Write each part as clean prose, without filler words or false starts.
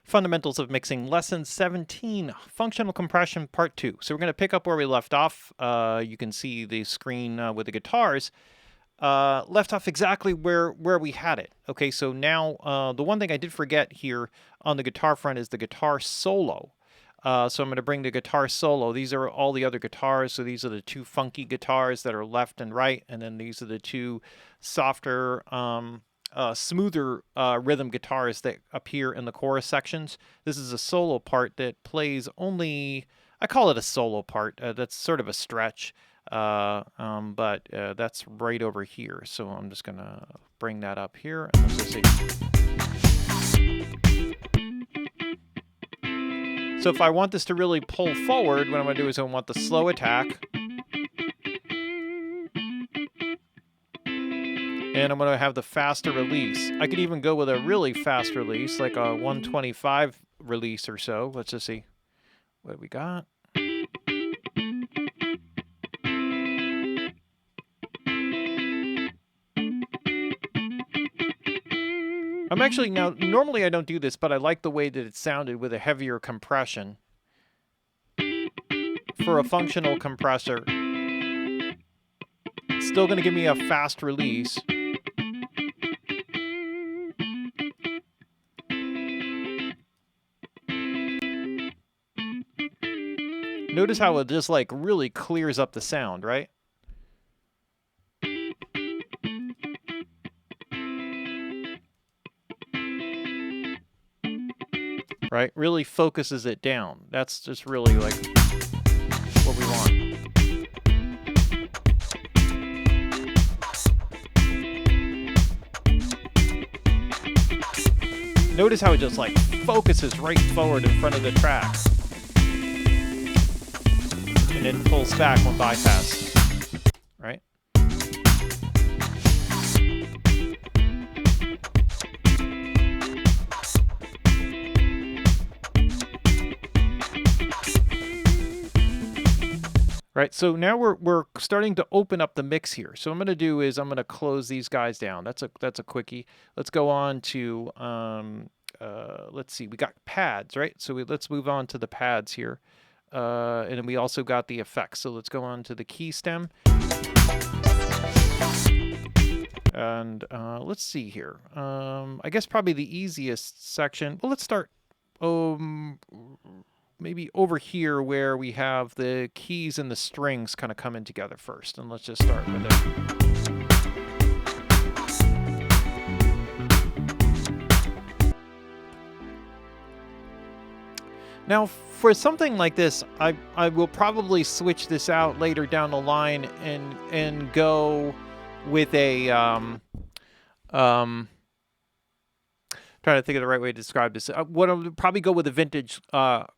Fundamentals of Mixing, Lesson 17, Functional Compression, Part 2. So we're going to pick up where we left off. You can see the screen with the guitars. Left off exactly where we had it. Okay, so now the one thing I did forget here on the guitar front is the guitar solo. So I'm going to bring the guitar solo. These are all the other guitars. So these are the two funky guitars that are left and right. And then these are the two softer, smoother rhythm guitars that appear in the chorus sections. This is a solo part that plays only, I call it a solo part. That's sort of a stretch, but that's right over here. So I'm just going to bring that up here. And let's just see. So if I want this to really pull forward, what I'm going to do is I want the slow attack. And I'm going to have the faster release. I could even go with a really fast release, like a 125 release or so. Let's just see what we got. I'm actually, now, normally I don't do this, but I like the way that it sounded with a heavier compression. For a functional compressor, it's still going to give me a fast release. Notice how it just like really clears up the sound, right? Right? Really focuses it down. That's just really like what we want. Notice how it just like focuses right forward in front of the track. And then pulls back when bypassed. Right? Right, so now we're starting to open up the mix here. So what I'm going to do is I'm going to close these guys down. That's a quickie. Let's go on to let's see. We got pads, right? So let's move on to the pads here, and then we also got the effects. So let's go on to the key stem, and let's see here. I guess probably the easiest section. Well, let's start. Maybe over here where we have the keys and the strings kind of coming together first. And let's just start with it. Now, for something like this, I will probably switch this out later down the line and go with a trying to think of the right way to describe this. What I'll probably go with a vintage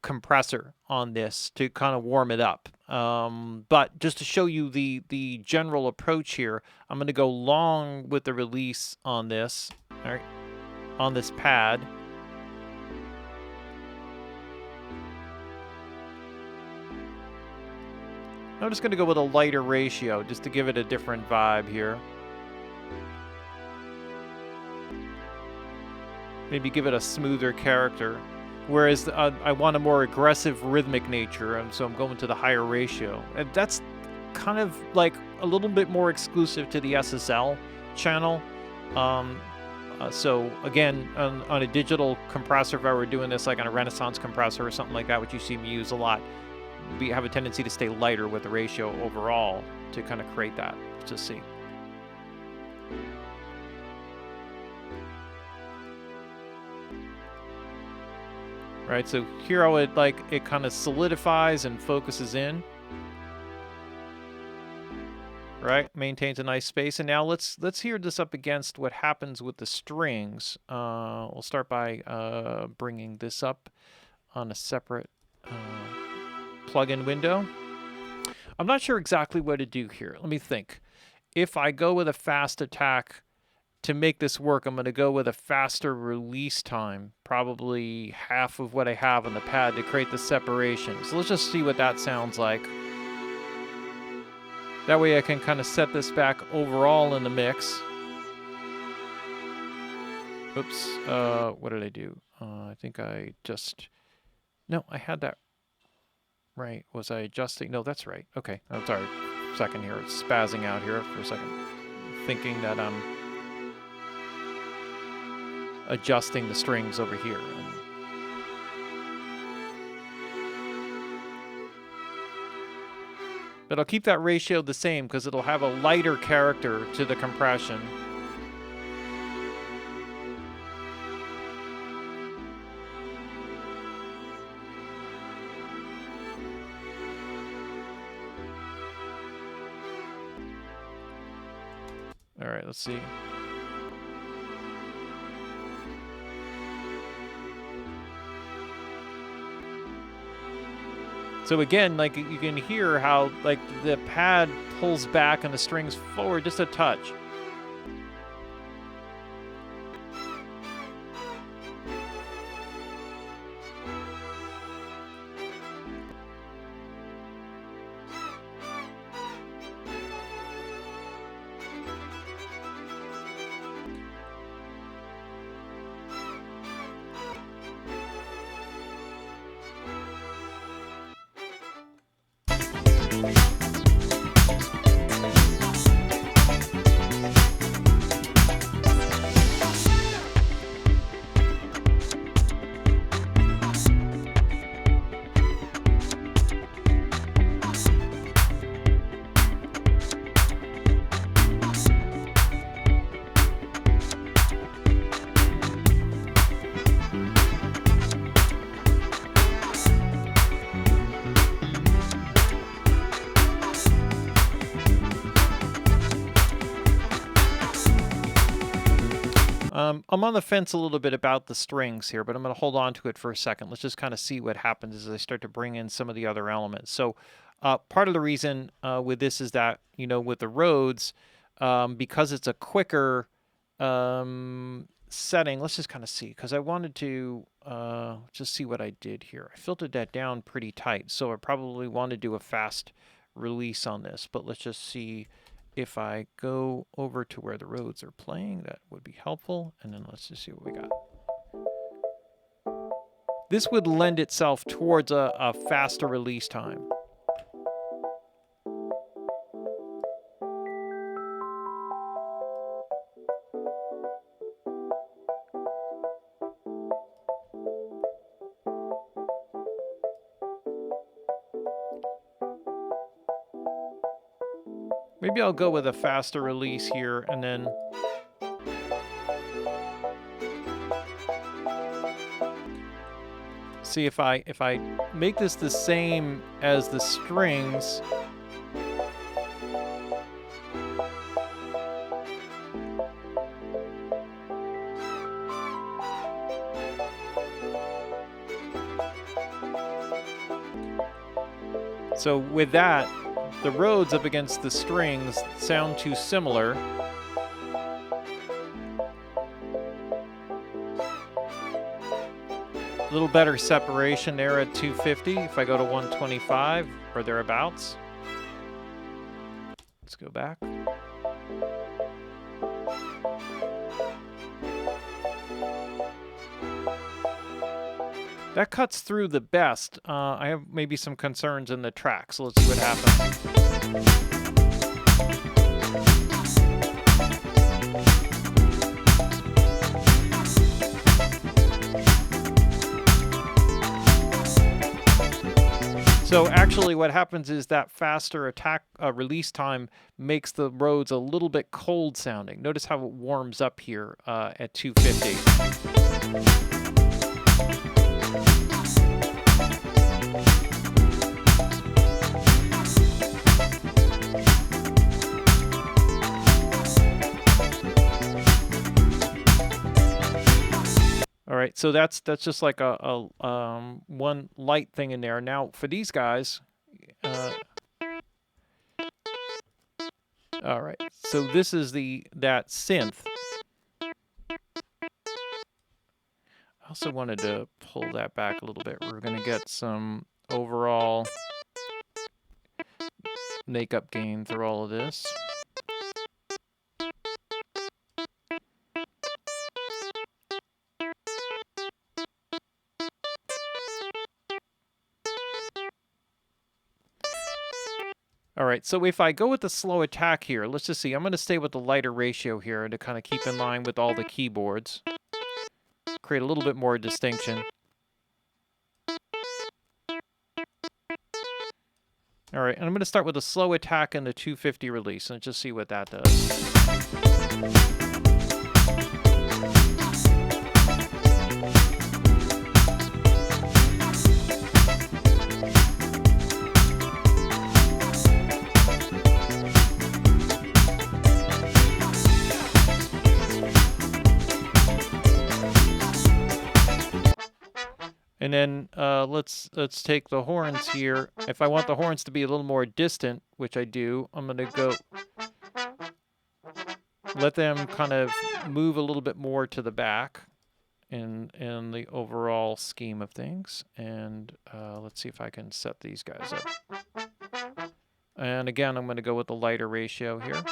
compressor on this to kind of warm it up. But just to show you the general approach here, I'm going to go long with the release on this, all right, on this pad. I'm just going to go with a lighter ratio just to give it a different vibe here. Maybe give it a smoother character, whereas I want a more aggressive rhythmic nature, and so I'm going to the higher ratio. And that's kind of like a little bit more exclusive to the SSL channel. So again, on a digital compressor, if I were doing this like on a Renaissance compressor or something like that, which you see me use a lot, we have a tendency to stay lighter with the ratio overall to kind of create that. Let's just see. Right, so here I would like it kind of solidifies and focuses in. Right, maintains a nice space. And now let's hear this up against what happens with the strings. We'll start by bringing this up on a separate plugin window. I'm not sure exactly what to do here. Let me think. If I go with a fast attack, to make this work, I'm going to go with a faster release time, probably half of what I have on the pad to create the separation. So let's just see what that sounds like. That way I can kind of set this back overall in the mix. Oops. What did I do? I think I just... No, I had that right. Was I adjusting? No, that's right. Okay. I'm sorry. Second here. It's spazzing out here for a second. Thinking that I'm adjusting the strings over here. But I'll keep that ratio the same because it'll have a lighter character to the compression. All right, let's see. So again, like you can hear how like the pad pulls back and the strings forward just a touch. I'm on the fence a little bit about the strings here, but I'm going to hold on to it for a second. Let's just kind of see what happens as I start to bring in some of the other elements. So part of the reason with this is that, you know, with the Rhodes, because it's a quicker setting, let's just kind of see, because I wanted to just see what I did here. I filtered that down pretty tight, so I probably want to do a fast release on this, but let's just see. If I go over to where the Rhodes are playing, that would be helpful. And then let's just see what we got. This would lend itself towards a faster release time. Maybe I'll go with a faster release here and then see if I make this the same as the strings. So with that, the Rhodes up against the strings sound too similar. A little better separation there at 250 if I go to 125 or thereabouts. Let's go back. That cuts through the best. I have maybe some concerns in the track, so let's see what happens. So actually what happens is that faster release time makes the Rhodes a little bit cold sounding. Notice how it warms up here at 250. All right, so that's just like a one light thing in there. Now for these guys, all right, so this is that synth. I also wanted to pull that back a little bit. We're gonna get some overall makeup gain through all of this. All right, so if I go with the slow attack here, let's just see. I'm going to stay with the lighter ratio here to kind of keep in line with all the keyboards. Create a little bit more distinction. All right, and I'm going to start with a slow attack and the 250 release, and just see what that does. And then let's take the horns here. If I want the horns to be a little more distant, which I do, I'm going to go let them kind of move a little bit more to the back in the overall scheme of things. And let's see if I can set these guys up. And again, I'm going to go with the lighter ratio here.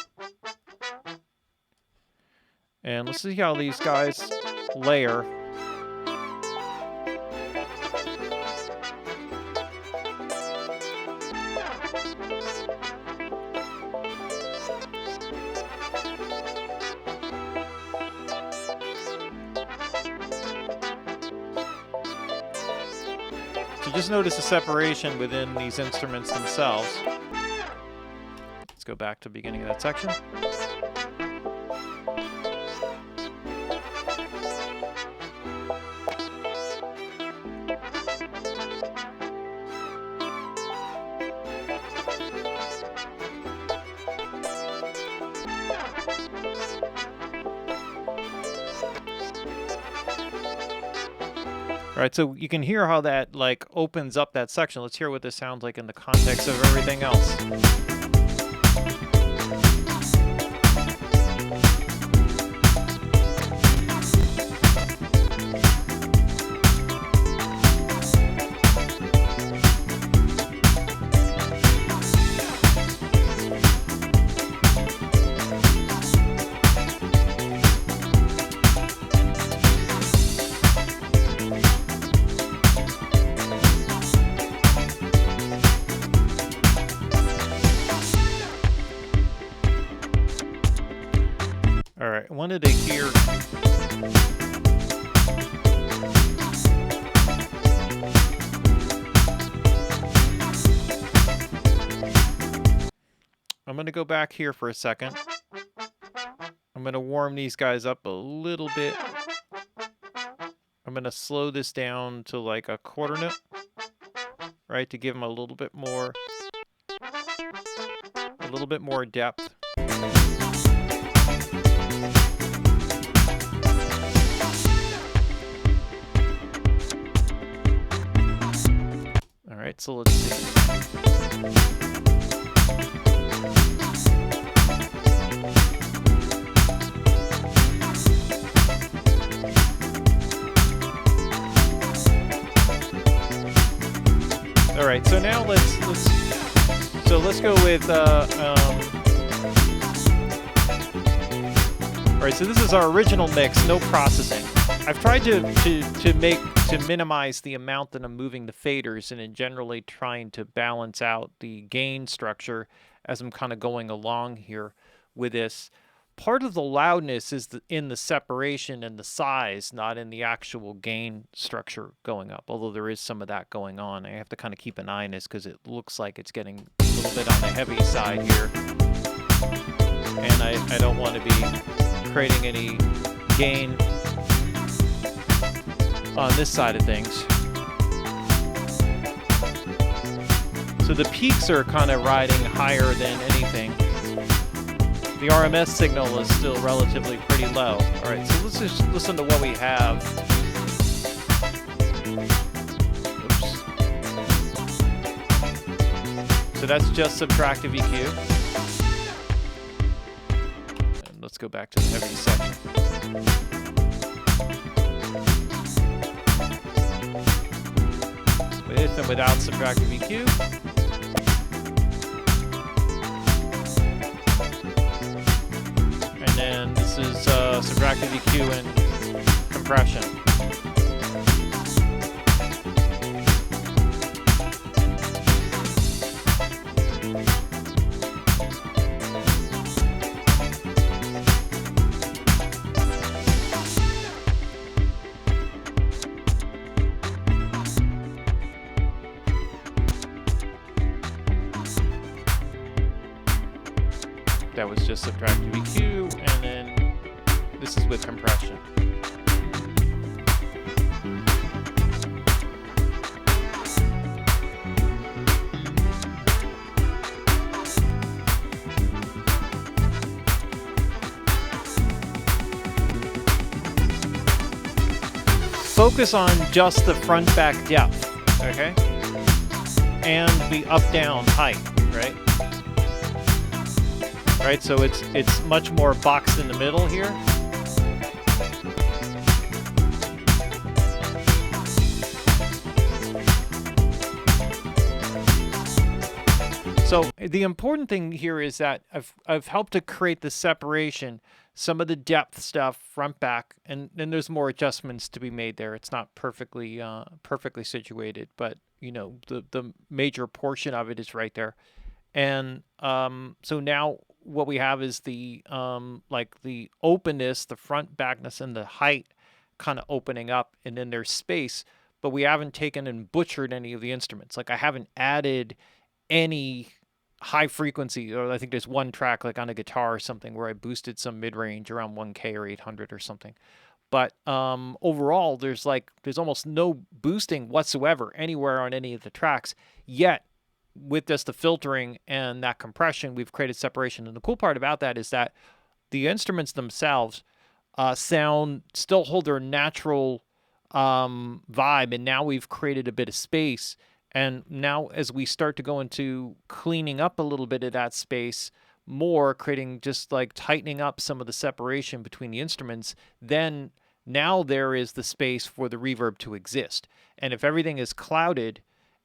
And let's see how these guys layer. So just notice the separation within these instruments themselves. Let's go back to the beginning of that section. All right, so you can hear how that like opens up that section. Let's hear what this sounds like in the context of everything else. All right, I wanted to hear. I'm going to go back here for a second. I'm going to warm these guys up a little bit. I'm going to slow this down to like a quarter note, right, to give them a little bit more depth. All right, so let's see. All right, so now let's go with all right, so this is our original mix, no processing. I've tried to minimize the amount that I'm moving the faders and in generally trying to balance out the gain structure as I'm kind of going along here with this. Part of the loudness is in the separation and the size, not in the actual gain structure going up, although there is some of that going on. I have to kind of keep an eye on this because it looks like it's getting a little bit on the heavy side here. And I don't want to be creating any gain on this side of things. So the peaks are kind of riding higher than anything. The RMS signal is still relatively pretty low. All right, so let's just listen to what we have. Oops. So that's just subtractive EQ. And let's go back to the heavy section. With and without subtractive EQ. And then this is subtractive EQ and compression. that was just subtracted EQ, and then this is with compression. Focus on just the front back depth, okay? And the up down height, right? Right, so it's much more boxed in the middle here. So the important thing here is that I've helped to create the separation, some of the depth stuff, front, back, and then there's more adjustments to be made there. It's not perfectly perfectly situated, but you know the major portion of it is right there. And so now what we have is the like the openness, the front, backness, and the height kind of opening up, and then there's space, but we haven't taken and butchered any of the instruments. Like I haven't added any high frequency, or I think there's one track like on a guitar or something where I boosted some mid-range around 1K or 800 or something. But overall, there's almost no boosting whatsoever anywhere on any of the tracks. Yet, with just the filtering and that compression, we've created separation. And the cool part about that is that the instruments themselves still hold their natural vibe, and now we've created a bit of space. And now as we start to go into cleaning up a little bit of that space more, creating just like tightening up some of the separation between the instruments, then now there is the space for the reverb to exist. And if everything is clouded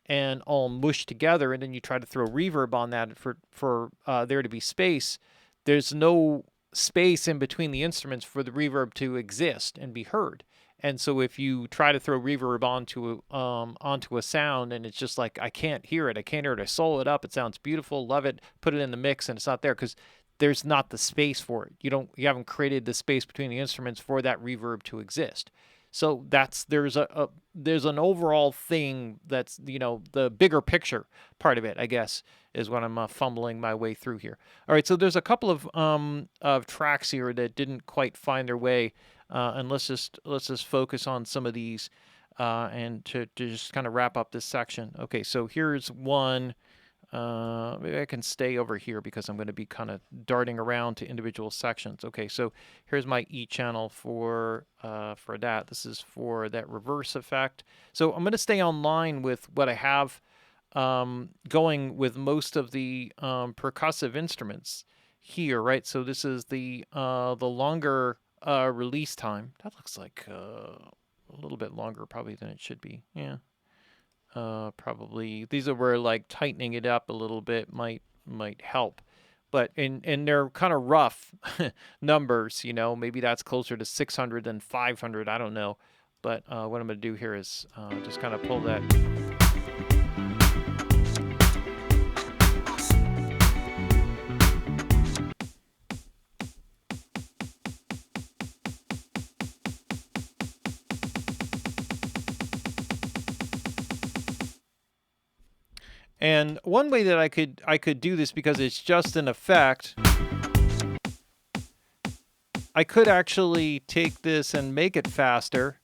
and all mushed together, and then you try to throw reverb on that for there to be space, there's no space in between the instruments for the reverb to exist and be heard. And so if you try to throw reverb onto a sound, and it's just like, I can't hear it. I solo it up. It sounds beautiful. Love it. Put it in the mix, and it's not there because there's not the space for it. You haven't created the space between the instruments for that reverb to exist. So there's an overall thing that's, you know, the bigger picture part of it, I guess, is what I'm fumbling my way through here. All right, so there's a couple of tracks here that didn't quite find their way. And let's just focus on some of these and to just kind of wrap up this section. Okay, so here's one. Maybe I can stay over here because I'm going to be kind of darting around to individual sections. Okay, so here's my E channel for that. This is for that reverse effect. So I'm going to stay online with what I have going with most of the percussive instruments here, right? So this is the longer release time. That looks like a little bit longer probably than it should be. Yeah. Probably these are where like tightening it up a little bit might help. But and they're kind of rough numbers, you know, maybe that's closer to 600 than 500, I don't know. But what I'm going to do here is just kind of pull that. And one way that I could do this, because it's just an effect, I could actually take this and make it faster.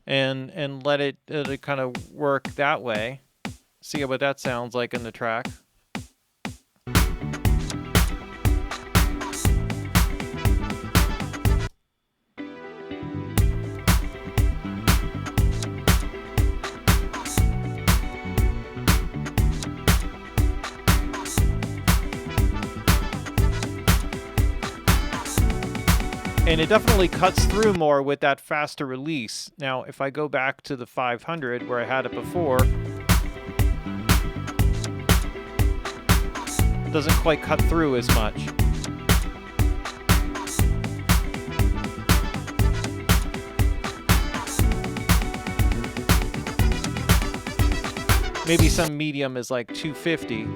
And let it kind of work that way. See what that sounds like in the track. And it definitely cuts through more with that faster release. Now, if I go back to the 500 where I had it before, it doesn't quite cut through as much. Maybe some medium is like 250.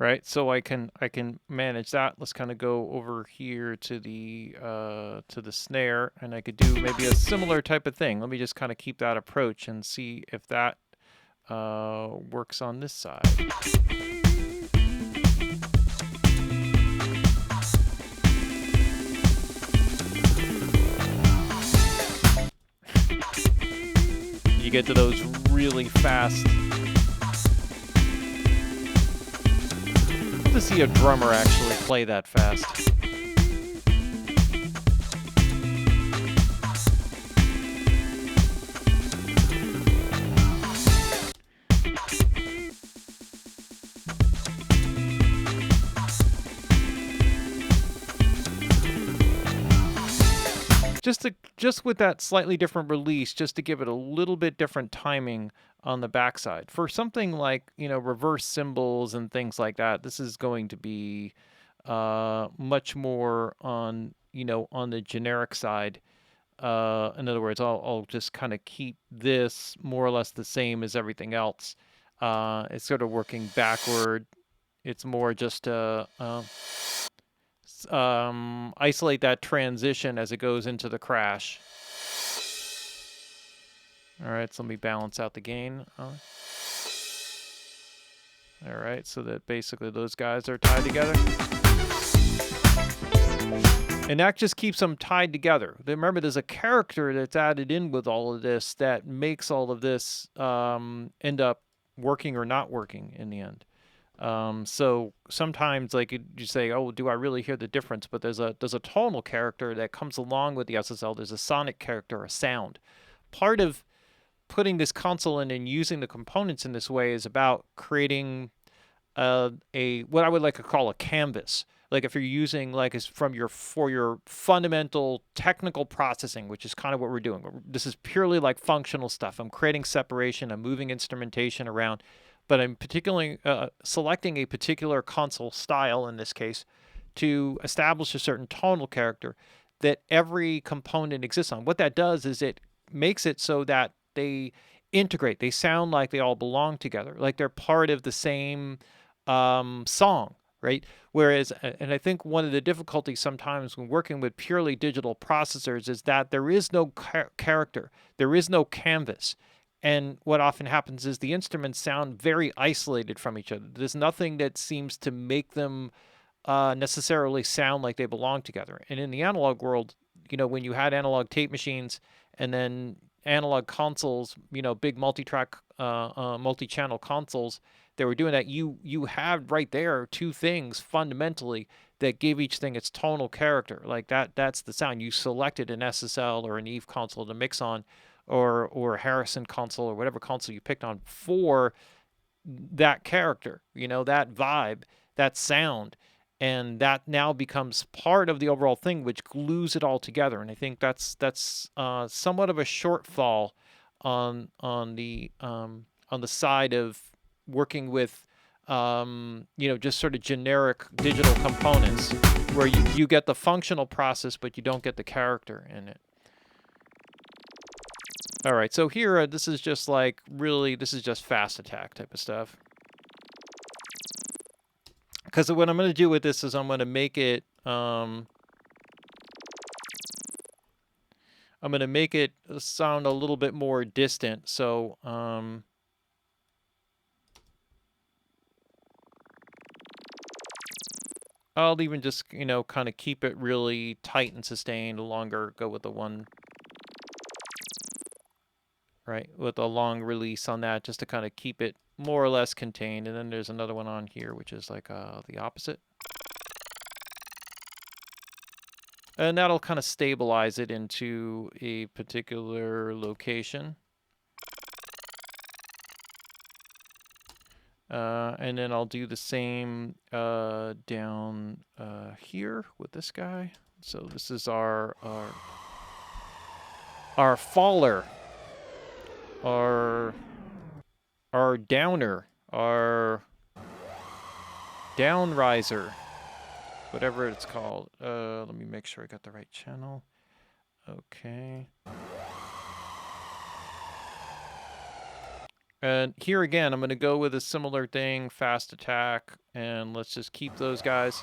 right? So I can manage that. Let's kind of go over here to the snare, and I could do maybe a similar type of thing. Let me just kind of keep that approach and see if that works on this side. You get to those really fast. I'd love to see a drummer actually play that fast. Just with that slightly different release, just to give it a little bit different timing on the backside. For something like, you know, reverse cymbals and things like that, this is going to be much more on, you know, on the generic side. In other words, I'll just kind of keep this more or less the same as everything else. It's sort of working backward. It's more just isolate that transition as it goes into the crash. All right, so let me balance out the gain. All right, so that basically those guys are tied together. And that just keeps them tied together. Remember, there's a character that's added in with all of this that makes all of this end up working or not working in the end. So sometimes, like, you say, oh, do I really hear the difference? But there's a tonal character that comes along with the SSL. There's a sonic character, a sound. Part of putting this console in and using the components in this way is about creating what I would like to call a canvas. Like if you're using like for your fundamental technical processing, which is kind of what we're doing. This is purely like functional stuff. I'm creating separation. I'm moving instrumentation around, but I'm particularly selecting a particular console style in this case to establish a certain tonal character that every component exists on. What that does is it makes it so that they integrate. They sound like they all belong together, like they're part of the same song, right? Whereas, and I think one of the difficulties sometimes when working with purely digital processors is that there is no character, there is no canvas. And what often happens is the instruments sound very isolated from each other. There's nothing that seems to make them necessarily sound like they belong together. And in the analog world, you know, when you had analog tape machines and then analog consoles, you know, big multi-track, multi-channel consoles, they were doing that. You have right there two things fundamentally that give each thing its tonal character. Like that's the sound. You selected an SSL or an Eve console to mix on, or a Harrison console or whatever console you picked on for that character, you know, that vibe, that sound. And that now becomes part of the overall thing, which glues it all together. And I think that's somewhat of a shortfall on the side of working with you know, just sort of generic digital components, where you get the functional process, but you don't get the character in it. All right, so here this is just like this is just fast attack type of stuff. Because what I'm going to do with this is I'm going to make it sound a little bit more distant. So I'll even just, you know, kind of keep it really tight and sustained, longer, go with the one, right, with a long release on that, just to kind of keep it more or less contained. And then there's another one on here, which is like the opposite. And that'll kind of stabilize it into a particular location. And then I'll do the same down here with this guy. So this is our faller, our downer, our down riser, whatever it's called. Let me make sure I got the right channel. Okay. And here again, I'm going to go with a similar thing, fast attack, and let's just keep those guys.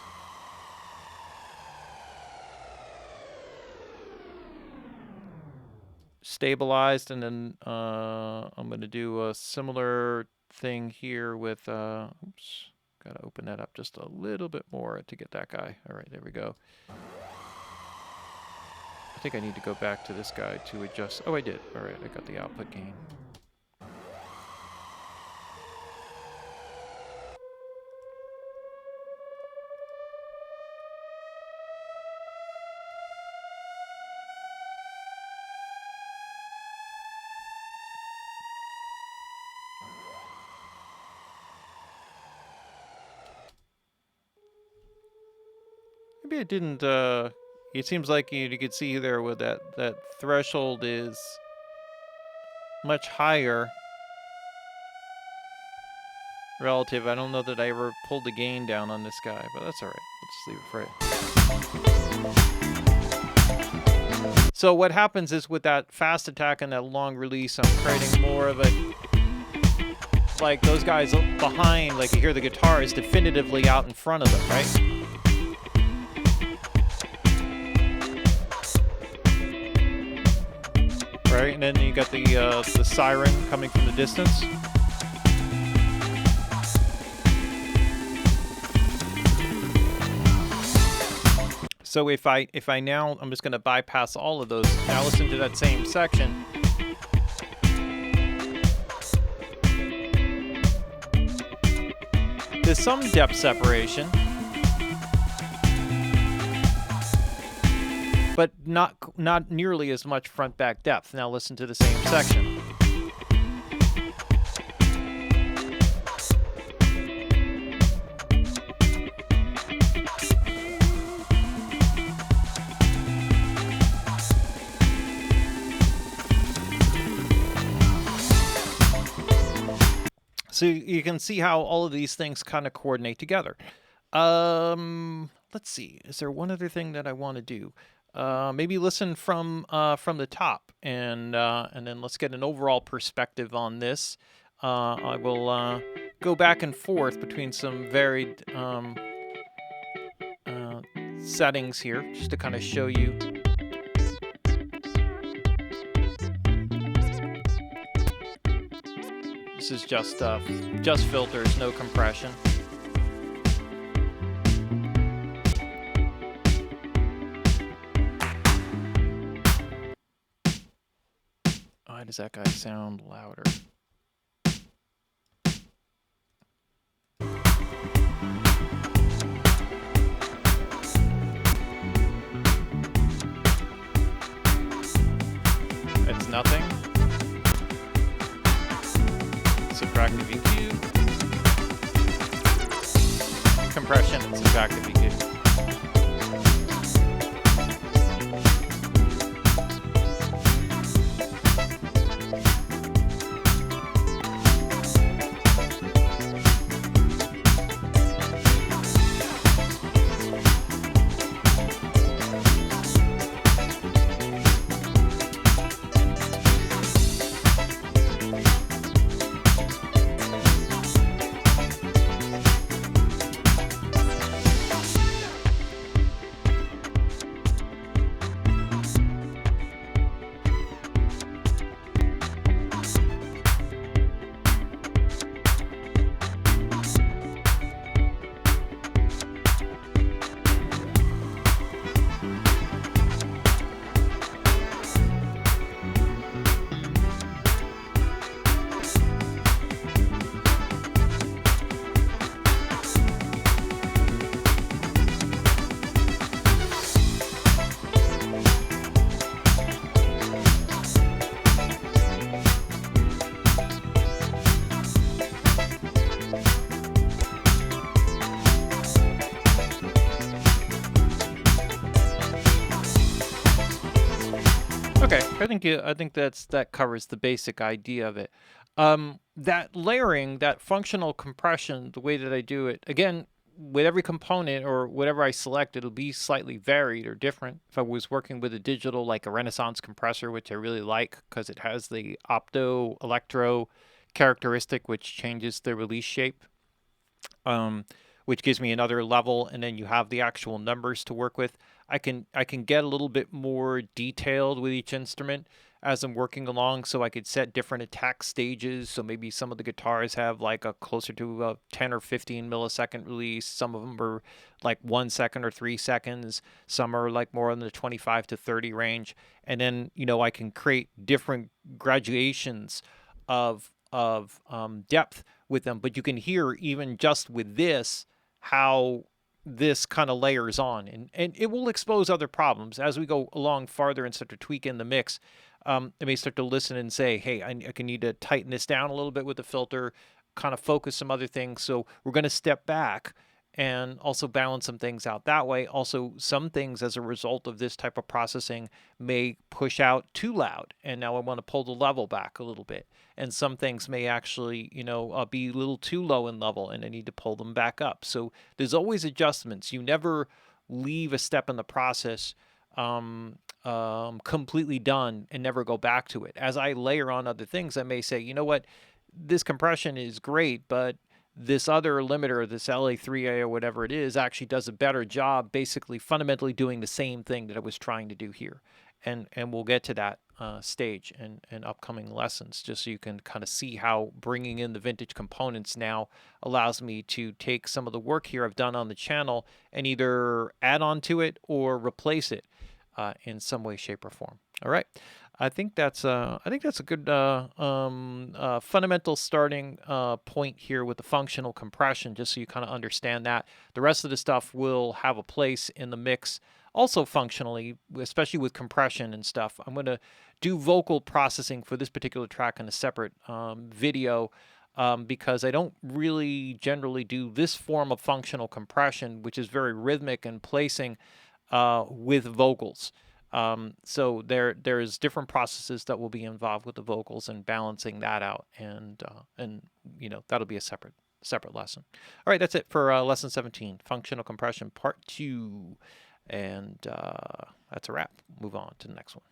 Stabilized, and then I'm going to do a similar thing here with, oops, got to open that up just a little bit more to get that guy. All right, there we go. I think I need to go back to this guy to adjust. Oh, I did. All right, I got the output gain. Maybe it didn't, it seems like you could see there with that threshold is much higher relative. I don't know that I ever pulled the gain down on this guy, but that's all right. Let's just leave it for it. So what happens is with that fast attack and that long release, I'm creating more of a, like those guys behind, like you hear the guitar is definitively out in front of them, right? Right, and then you got the siren coming from the distance. So if I now, I'm just going to bypass all of those. Now listen to that same section. There's some depth separation, but not nearly as much front-back depth. Now listen to the same section. So you can see how all of these things kind of coordinate together. Let's see. Is there one other thing that I want to do? Maybe listen from the top, and then let's get an overall perspective on this. I will go back and forth between some varied settings here, just to kind of show you. This is just filters, no compression. Why does that guy sound louder? It's nothing. Subtract the EQ. Compression and subtract the EQ. Okay, I think that covers the basic idea of it. That layering, that functional compression, the way that I do it, again, with every component or whatever I select, it'll be slightly varied or different. If I was working with a digital like a Renaissance compressor, which I really like because it has the opto electro characteristic, which changes the release shape, which gives me another level, and then you have the actual numbers to work with. I can get a little bit more detailed with each instrument as I'm working along, so I could set different attack stages. So maybe some of the guitars have like a closer to a 10 or 15 millisecond release. Some of them are like 1 second or 3 seconds. Some are like more in the 25 to 30 range. And then, I can create different graduations of depth with them. But you can hear even just with this how this kind of layers on, and it will expose other problems as we go along farther and start to tweak in the mix. I may start to listen and say, hey, I can need to tighten this down a little bit with the filter, kind of focus some other things. So we're going to step back and also balance some things out that way. Also, some things as a result of this type of processing may push out too loud, and now I want to pull the level back a little bit. And some things may actually, be a little too low in level, and I need to pull them back up. So there's always adjustments. You never leave a step in the process completely done and never go back to it. As I layer on other things, I may say, you know what, this compression is great, but this other limiter, this LA3A or whatever it is, actually does a better job, basically fundamentally doing the same thing that I was trying to do here. And we'll get to that stage in upcoming lessons, just so you can kind of see how bringing in the vintage components now allows me to take some of the work here I've done on the channel and either add on to it or replace it in some way, shape, or form. All right. I think that's a good fundamental starting point here with the functional compression, just so you kind of understand that. The rest of the stuff will have a place in the mix also functionally, especially with compression and stuff. I'm going to do vocal processing for this particular track in a separate video because I don't really generally do this form of functional compression, which is very rhythmic and placing with vocals. So there's different processes that will be involved with the vocals and balancing that out, and that'll be a separate lesson. All right, that's it for lesson 17, functional compression part 2, and that's a wrap. Move on to the next one.